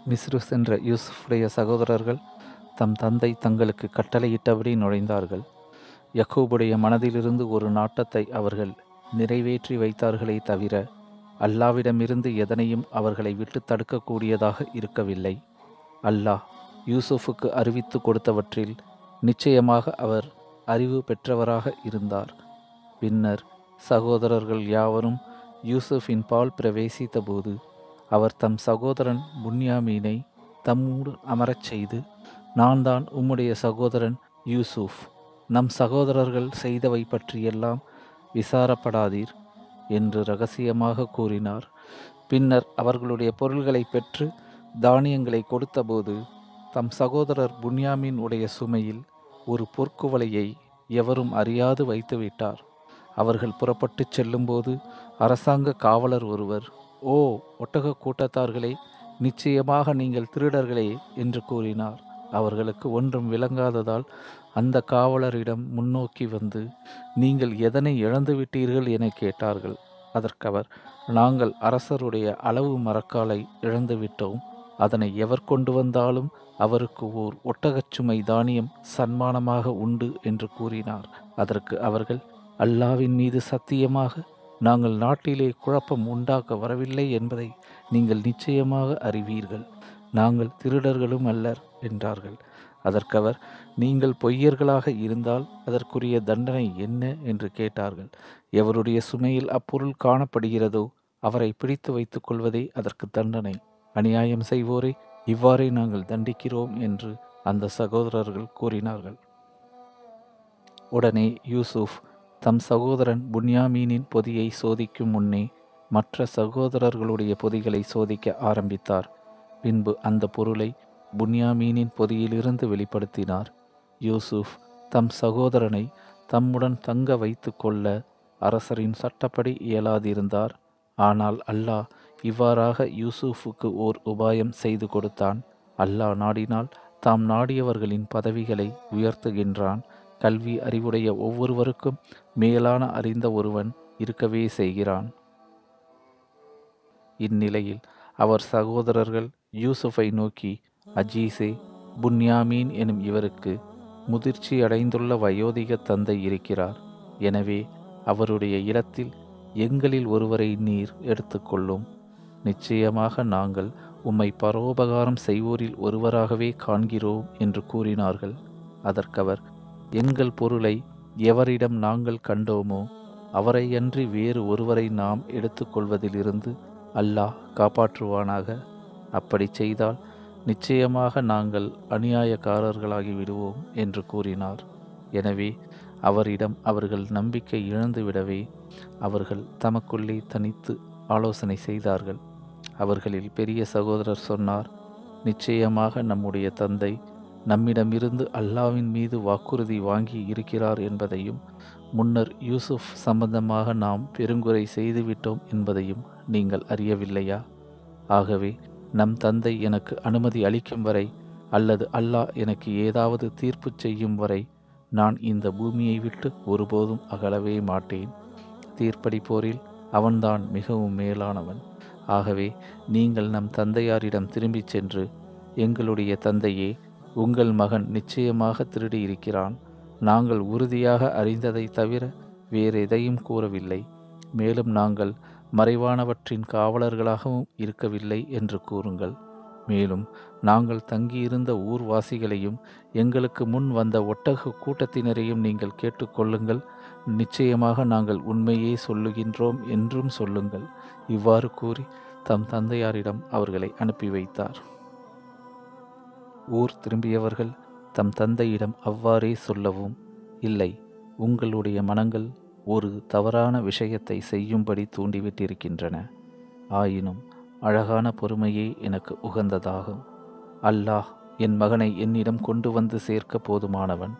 மிஸ்ரு சென்ற யூசுஃபுடைய சகோதரர்கள் தம் தந்தை தங்களுக்கு கட்டளையிட்டபடி நுழைந்தார்கள். யக்கூபுடைய மனதிலிருந்து ஒரு நாட்டத்தை அவர்கள் நிறைவேற்றி வைத்தார்களே தவிர அல்லாவிடமிருந்து எதனையும் அவர்களை விட்டு தடுக்கக்கூடியதாக இருக்கவில்லை. அல்லாஹ் யூசுஃபுக்கு அறிவித்து கொடுத்தவற்றில் நிச்சயமாக அவர் அறிவு பெற்றவராக இருந்தார். பின்னர் சகோதரர்கள் யாவரும் யூசுஃபின் பால் பிரவேசித்த போது அவர் தம் சகோதரன் புன்யாமீனை தம்மோடு அமரச் செய்து, நான் தான் உம்முடைய சகோதரன் யூசுஃப். நம் சகோதரர்கள் செய்தவை பற்றியெல்லாம் விசாரப்படாதீர் என்று இரகசியமாக கூறினார். பின்னர் அவர்களுடைய பொருள்களை பெற்று தானியங்களை கொடுத்தபோது தம் சகோதரர் புன்யாமின் உடைய சுமையில் ஒரு பொற்குவளையை எவரும் அறியாது வைத்துவிட்டார். அவர்கள் புறப்பட்டுச் செல்லும்போது அரசாங்க காவலர் ஒருவர், ஓ ஒட்டக கூட்டத்தார்களே, நிச்சயமாக நீங்கள் திருடர்களே என்று கூறினார். அவர்களுக்கு ஒன்றும் விளங்காததால் அந்த காவலரிடம் முன்னோக்கி வந்து, நீங்கள் எதனை இழந்துவிட்டீர்கள் என கேட்டார்கள். அதற்கவர், நாங்கள் அரசருடைய அளவு மரக்காலை இழந்துவிட்டோம். அதனை எவர் கொண்டு வந்தாலும் அவருக்கு ஓர் ஒட்டகச்சுமை தானியம் சன்மானமாக உண்டு என்று கூறினார். அதற்கு அவர்கள், அல்லாவின் மீது சத்தியமாக நாங்கள் நாட்டிலே குழப்பம் உண்டாக்க வரவில்லை என்பதை நீங்கள் நிச்சயமாக அறிவீர்கள். நாங்கள் திருடர்களும் அல்லர் என்றார்கள். அதற்கவர், நீங்கள் பொய்யர்களாக இருந்தால் அதற்குரிய தண்டனை என்ன என்று கேட்டார்கள். எவருடைய சுமையில் அப்பொருள் காணப்படுகிறதோ அவரை பிடித்து வைத்துக் கொள்வதே அதற்கு தண்டனை. அநியாயம் செய்வோரை இவ்வாறே நாங்கள் தண்டிக்கிறோம் என்று அந்த சகோதரர்கள் கூறினார்கள். உடனே யூசுப் தம் சகோதரன் புன்யாமீனின் பொதியை சோதிக்கும் முன்னே மற்ற சகோதரர்களுடைய பொதிகளை சோதிக்க ஆரம்பித்தார். பின்பு அந்த பொருளை புன்யாமீனின் பொதியிலிருந்து வெளிப்படுத்தினார். யூசுப் தம் சகோதரனை தம்முடன் தங்க வைத்து கொள்ள அரசரின் சட்டப்படி இயலாதிருந்தார். ஆனால் அல்லாஹ் இவ்வாறாக யூசுஃபுக்கு ஓர் உபாயம் செய்து கொடுத்தான். அல்லாஹ் நாடினால் தாம் நாடியவர்களின் பதவிகளை உயர்த்துகின்றான். கல்வி அறிவுடைய ஒவ்வொருவருக்கும் மேலான அறிந்த ஒருவன் இருக்கவே செய்கிறான். இந்நிலையில் அவர் சகோதரர்கள் யூசுஃபை நோக்கி, அஜீஸே, புன்யாமீன் எனும் இவருக்கு முதிர்ச்சி அடைந்துள்ள வயோதிக தந்தை இருக்கிறார். எனவே அவருடைய இடத்தில் எங்களில் ஒருவரை நீர் எடுத்துக்கொள்ளும். நிச்சயமாக நாங்கள் உம்மை பரோபகாரம் செய்வோரில் ஒருவராகவே காண்கிறோம் என்று கூறினார்கள். அதற்கவர், எங்கள் பொருளை எவரிடம் நாங்கள் கண்டோமோ அவரையன்றி வேறு ஒருவரை நாம் எடுத்துக்கொள்வதிலிருந்து அல்லாஹ் காப்பாற்றுவானாக. அப்படி செய்தால் நிச்சயமாக நாங்கள் அநியாயக்காரர்களாகி விடுவோம் என்று கூறினார். எனவே அவரிடம் அவர்கள் நம்பிக்கை இழந்துவிடவே அவர்கள் தமக்குள்ளே தனித்து ஆலோசனை செய்தார்கள். அவர்களில் பெரிய சகோதரர் சொன்னார், நிச்சயமாக நம்முடைய தந்தை நம்மிடமிருந்து அல்லாவின் மீது வாக்குறுதி வாங்கி இருக்கிறார் என்பதையும் முன்னர் யூசுஃப் சம்பந்தமாக நாம் பெருங்குறை செய்துவிட்டோம் என்பதையும் நீங்கள் அறியவில்லையா? ஆகவே நம் தந்தை எனக்கு அனுமதி அளிக்கும் வரை அல்லது அல்லாஹ் எனக்கு ஏதாவது தீர்ப்பு செய்யும் வரை நான் இந்த பூமியை விட்டு ஒருபோதும் அகலவே மாட்டேன். தீர்ப்பளிப்போரில் அவன்தான் மிகவும் மேலானவன். ஆகவே நீங்கள் நம் தந்தையாரிடம் திரும்பிச் சென்று, எங்களுடைய தந்தையே, உங்கள் மகன் நிச்சயமாக திருடியிருக்கிறான். நாங்கள் உறுதியாக அறிந்ததை தவிர வேறெதையும் கூறவில்லை. மேலும் நாங்கள் மறைவானவற்றின் காவலர்களாகவும் இருக்கவில்லை என்று கூறுங்கள். மேலும் நாங்கள் தங்கியிருந்த ஊர்வாசிகளையும் எங்களுக்கு முன் வந்த ஒட்டக கூட்டத்தினரையும் நீங்கள் கேட்டுக்கொள்ளுங்கள். நிச்சயமாக நாங்கள் உண்மையே சொல்லுகின்றோம் என்றும் சொல்லுங்கள். இவ்வாறு கூறி தம் தந்தையாரிடம் அவர்களை அனுப்பி வைத்தார். ஊர் திரும்பியவர்கள் தம் தந்தையிடம் அவ்வாறே சொல்லவும், இல்லை, உங்களுடைய மனங்கள் ஒரு தவறான விஷயத்தை செய்யும்படி தூண்டிவிட்டிருக்கின்றன. ஆயினும் அழகான பொறுமையே எனக்கு உகந்ததாகும். அல்லாஹ் என் மகனை என்னிடம் கொண்டு வந்து சேர்க்க போதுமானவன்.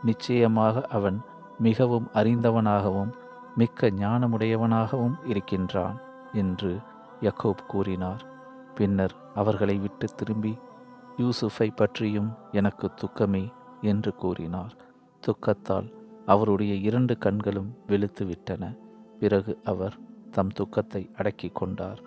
நிச்சயமாக அவன் மிகவும் அறிந்தவனாகவும் மிக்க ஞானமுடையவனாகவும் இருக்கின்றான் என்று யக்கூப் கூறினார். பின்னர் அவர்களை விட்டு திரும்பி, யூசுஃபை பற்றியும் எனக்கு துக்கமே என்று கூறினார். துக்கத்தால் அவருடைய 2 கண்களும் வெளுத்து விட்டன. பிறகு அவர் தம் துக்கத்தை அடக்கி கொண்டார்.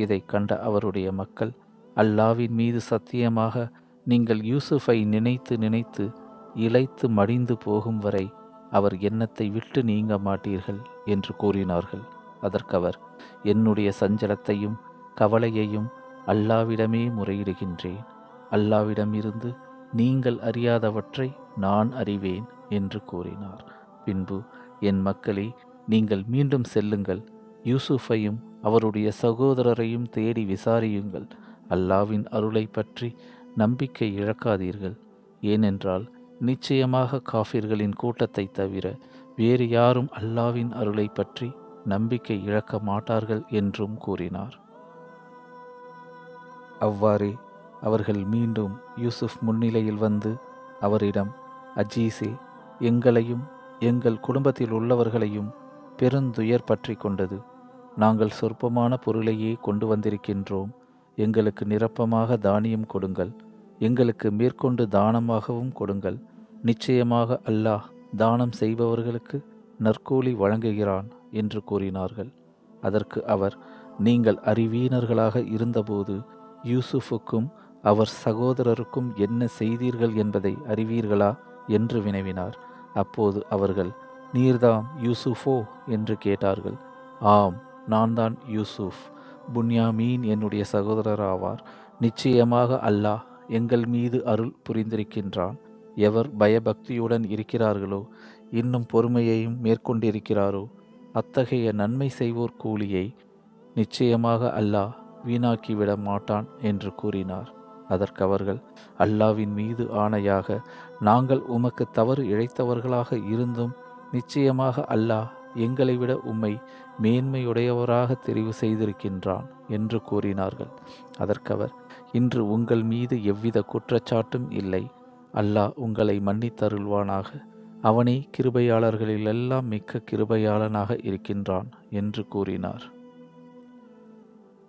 இதை கண்ட அவருடைய மக்கள் அல்லாவின் மீது சத்தியமாக நீங்கள் யூசுஃபை நினைத்து நினைத்து இளைத்து மடிந்து போகும் வரை அவர் எண்ணத்தை விட்டு நீங்க மாட்டீர்கள் என்று கூறினார்கள். அதற்கவர், என்னுடைய சஞ்சலத்தையும் கவலையையும் அல்லாவிடமே முறையிடுகின்றேன். அல்லாவிடமிருந்து நீங்கள் அறியாதவற்றை நான் அறிவேன் என்று கூறினார். பின்பு, என் மக்களே, நீங்கள் மீண்டும் செல்லுங்கள், யூசுஃபையும் அவருடைய சகோதரரையும் தேடி விசாரியுங்கள். அல்லாவின் அருளை பற்றி நம்பிக்கை இழக்காதீர்கள். ஏனென்றால் நிச்சயமாக காஃபிர்களின் கூட்டத்தை தவிர வேறு யாரும் அல்லாவின் அருளை பற்றி நம்பிக்கை இழக்க மாட்டார்கள் என்றும் கூறினார். அவ்வாறே அவர்கள் மீண்டும் யூசுப் முன்னிலையில் வந்து அவரிடம், அஜீஸே, எங்களையும் எங்கள் குடும்பத்தில் உள்ளவர்களையும் பெருந்துயர் பற்றி கொண்டது. நாங்கள் சொற்பமான பொருளையே கொண்டு வந்திருக்கின்றோம். எங்களுக்கு நிரப்பமாக தானியம் கொடுங்கள். எங்களுக்கு மேற்கொண்டு தானமாகவும் கொடுங்கள். நிச்சயமாக அல்லாஹ் தானம் செய்பவர்களுக்கு நற்கூலி வழங்குகிறான் என்று கூறினார்கள். அதற்கு அவர், நீங்கள் அறிவீனர்களாக இருந்தபோது யூசுஃபுக்கும் அவர் சகோதரருக்கும் என்ன செய்தீர்கள் என்பதை அறிவீர்களா என்று வினவினார். அப்போது அவர்கள், நீர்தாம் யூசுஃபோ என்று கேட்டார்கள். ஆம், நான் தான் யூசுஃப். புன்யாமீன் என்னுடைய சகோதரர் ஆவார். நிச்சயமாக அல்லாஹ் எங்கள் மீது அருள் புரிந்திருக்கின்றான். எவர் பயபக்தியுடன் இருக்கிறார்களோ, இன்னும் பொறுமையையும் மேற்கொண்டிருக்கிறாரோ, அத்தகைய நன்மை செய்வோர் கூலியை நிச்சயமாக அல்லாஹ் வீணாக்கிவிட மாட்டான் என்று கூறினார். அதற்கவர்கள், அல்லாவின் மீது ஆணையாக, நாங்கள் உமக்கு தவறு இழைத்தவர்களாக இருந்தும் நிச்சயமாக அல்லாஹ் எங்களை விட உம்மை மேன்மையுடையவராக தெரிவு செய்திருக்கின்றான் என்று கூறினார்கள். அதற்கவர், இன்று உங்கள் மீது எவ்வித குற்றச்சாட்டும் இல்லை. அல்லாஹ் உங்களை மன்னித்தருள்வானாக. அவனே கிருபையாளர்களிலெல்லாம் மிக்க கிருபையாளனாக இருக்கின்றான் என்று கூறினார்.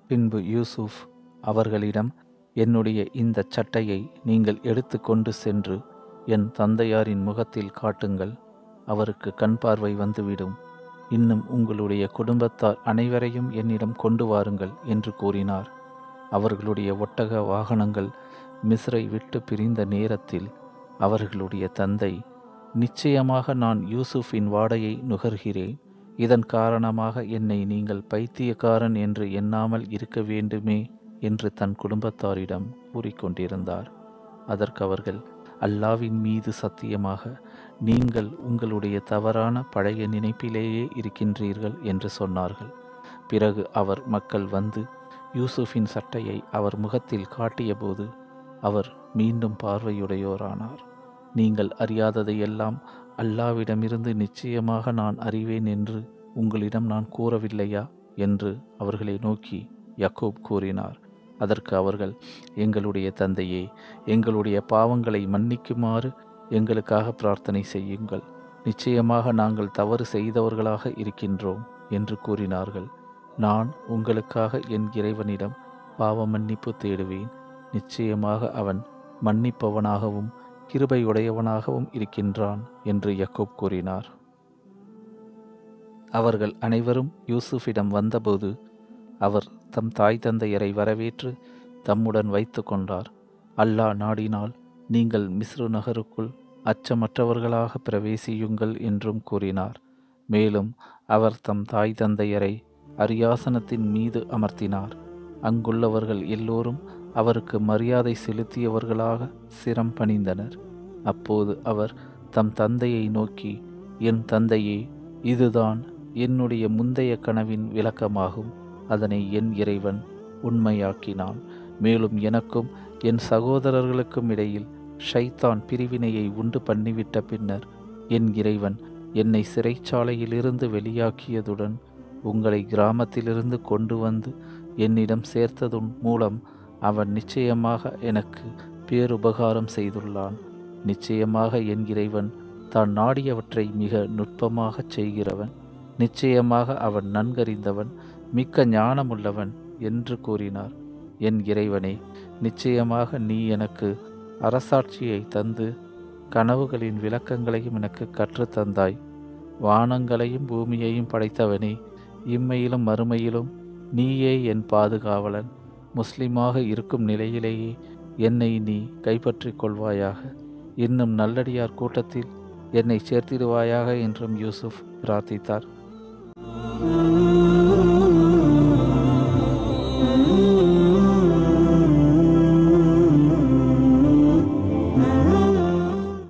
பின்பு யூசுப் அவர்களிடம், என்னுடைய இந்த சட்டையை நீங்கள் எடுத்து கொண்டு சென்று என் தந்தையாரின் முகத்தில் காட்டுங்கள். அவருக்கு கண் பார்வை வந்துவிடும். இன்னும் உங்களுடைய குடும்பத்தார் அனைவரையும் என்னிடம் கொண்டு வாருங்கள் என்று கூறினார். அவர்களுடைய ஒட்டக வாகனங்கள் மிஸ்ரை விட்டு பிரிந்த நேரத்தில் அவர்களுடைய தந்தை, நிச்சயமாக நான் யூசுஃபின் வாடையை நுகர்கிறேன். இதன் காரணமாக என்னை நீங்கள் பைத்தியக்காரன் என்று எண்ணாமல் இருக்க வேண்டுமே என்று தன் குடும்பத்தாரிடம் கூறிக்கொண்டிருந்தார். அதற்கு அவர்கள், அல்லாவின் மீது சத்தியமாக நீங்கள் உங்களுடைய தவறான பழைய நினைப்பிலேயே இருக்கின்றீர்கள் என்று சொன்னார்கள். பிறகு அவர் மக்கள் வந்து யூசுஃபின் சட்டையை அவர் முகத்தில் காட்டியபோது அவர் மீண்டும் பார்வையுடையோரானார். நீங்கள் அறியாததையெல்லாம் அல்லாவிடமிருந்து நிச்சயமாக நான் அறிவேன் என்று உங்களிடம் நான் கூறவில்லையா என்று அவர்களை நோக்கி யாக்கோப் கூறினார். அதற்கு அவர்கள், எங்களுடைய தந்தையே, எங்களுடைய பாவங்களை மன்னிக்குமாறு எங்களுக்காக பிரார்த்தனை செய்யுங்கள். நிச்சயமாக நாங்கள் தவறு செய்தவர்களாக இருக்கின்றோம் என்று கூறினார்கள். நான் உங்களுக்காக என் இறைவனிடம் பாவ மன்னிப்பு தேடுவேன். நிச்சயமாக அவன் மன்னிப்பவனாகவும் கிருபையுடையவனாகவும் இருக்கின்றான் என்று யாக்கோப் கூறினார். அவர்கள் அனைவரும் யூசுஃபிடம் வந்தபோது அவர் தம் தாய் தந்தையரை வரவேற்று தம்முடன் வைத்து கொண்டார். அல்லாஹ் நாடினால் நீங்கள் மிஸ்ரு நகருக்குள் அச்சமற்றவர்களாக பிரவேசியுங்கள் என்றும் கூறினார். மேலும் அவர் தம் தாய் தந்தையரை அரியாசனத்தின் மீது அமர்த்தினார். அங்குள்ளவர்கள் எல்லோரும் அவருக்கு மரியாதை செலுத்தியவர்களாக சிரம் பணிந்தனர். அப்போது அவர் தம் தந்தையை நோக்கி, என் தந்தையே, இதுதான் என்னுடைய முந்தைய கனவின் விளக்கமாகும். அதனை என் இறைவன் உண்மையாக்கினான். மேலும் எனக்கும் என் சகோதரர்களுக்கும் இடையில் ஷைத்தான் பிரிவினையை உண்டு பண்ணிவிட்ட பின்னர் என் இறைவன் என்னை சிறைச்சாலையிலிருந்து வெளியாக்கியதுடன் உங்களை கிராமத்திலிருந்து கொண்டு வந்து என்னிடம் சேர்த்ததுன் மூலம் அவன் நிச்சயமாக எனக்கு பேருபகாரம் செய்துள்ளான். நிச்சயமாக என் இறைவன் தான் நாடியவற்றை மிக நுட்பமாகச் செய்கிறவன். நிச்சயமாக அவன் நன்கறிந்தவன், மிக்க ஞானமுள்ளவன் என்று கூறினார். என் இறைவனே, நிச்சயமாக நீ எனக்கு அரசாட்சியை தந்து கனவுகளின் விளக்கங்களையும் எனக்கு கற்றுத்தந்தாய். வானங்களையும் பூமியையும் படைத்தவனே, இம்மையிலும் மறுமையிலும் நீயே என் பாதுகாவலன். முஸ்லிமாக இருக்கும் நிலையிலேயே என்னை நீ கைப்பற்றிக் கொள்வாயாக. இன்னும் நல்லடியார் கூட்டத்தில் என்னை சேர்த்திடுவாயாக என்றும் யூசுப் பிரார்த்தித்தார்.